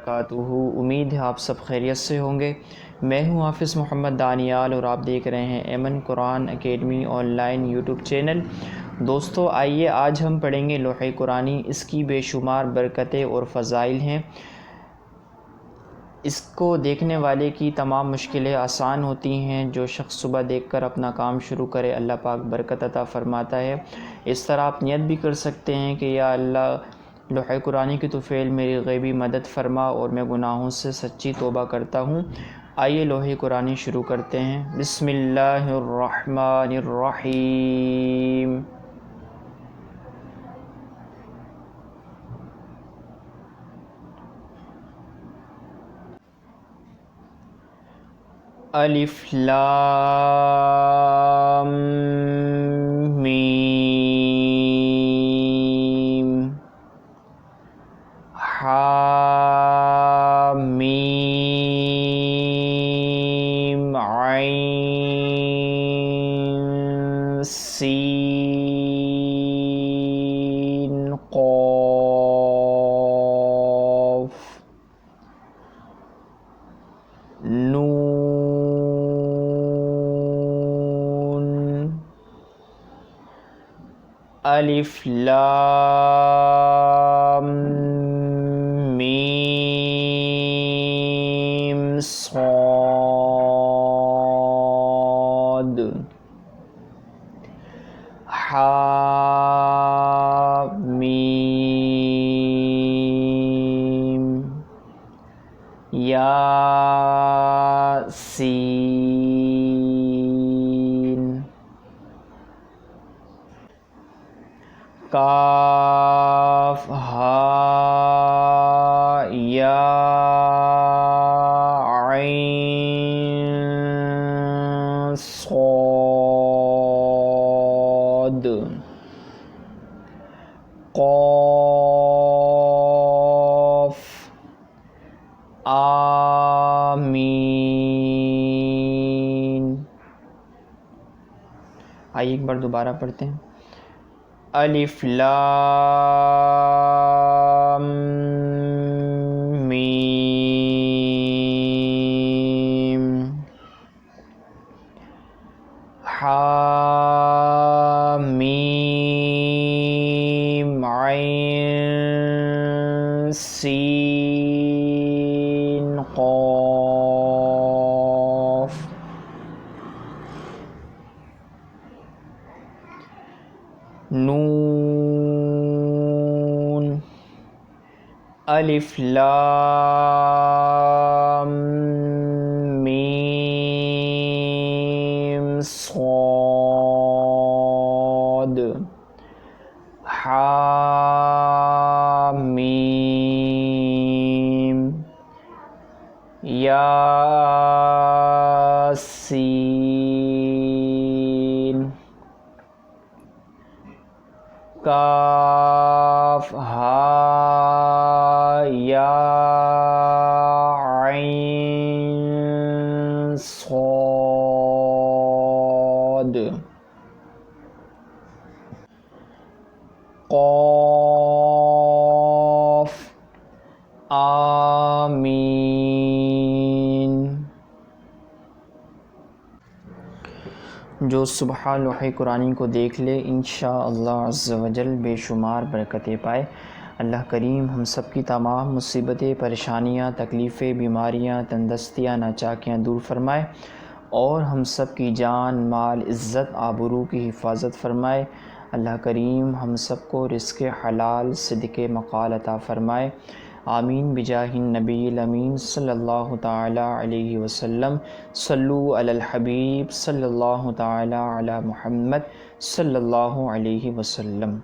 امید ہے آپ سب خیریت سے ہوں گے۔ میں ہوں حافظ محمد دانیال اور آپ دیکھ رہے ہیں Aiman Quran academy online YouTube channel. دوستو آئیے آج ہم پڑھیں گے لوح قرآنی۔ اس کی بے شمار برکتیں اور فضائل ہیں۔ اس کو دیکھنے والے کی تمام مشکلیں آسان ہوتی ہیں۔ جو شخص صبح دیکھ کر اپنا کام شروع کرے اللہ پاک برکت عطا فرماتا ہے۔ اس طرح آپ نیت بھی کر سکتے ہیں کہ یا اللہ لوح قرآنی کی طفیل میری غیبی مدد فرما اور میں گناہوں سے سچی توبہ کرتا ہوں۔ آئیے لوح قرآنی شروع کرتے ہیں۔ بسم اللہ الرحمن الرحیم۔ الف لام میم حا میم عین سین قاف نون الف لام میم صاد حا میم یا سین کاف ہا یا عین صاد قاف آمین۔ آئیے ایک بار دوبارہ پڑھتے ہیں۔ الف لام میم حا میم عین سین قاف نون الف لام میم صاد حا میم یا سین کاف ہا یا عین صاد قاف آمین۔ جو صبح لوح قرآنی کو دیکھ لے انشاءاللہ عز و جل بے شمار برکتیں پائے۔ اللہ کریم ہم سب کی تمام مصیبتیں، پریشانیاں، تکلیفیں، بیماریاں، تندرستیاں، ناچاکیاں دور فرمائے اور ہم سب کی جان، مال، عزت، آبرو کی حفاظت فرمائے۔ اللہ کریم ہم سب کو رزق حلال، صدق مقال عطا فرمائے۔ آمین بجاہ النبی الامین صلی اللہ تعالی علیہ وسلم۔ صلو علی الحبیب صلی اللہ تعالی علی محمد صلی اللہ علیہ وسلم۔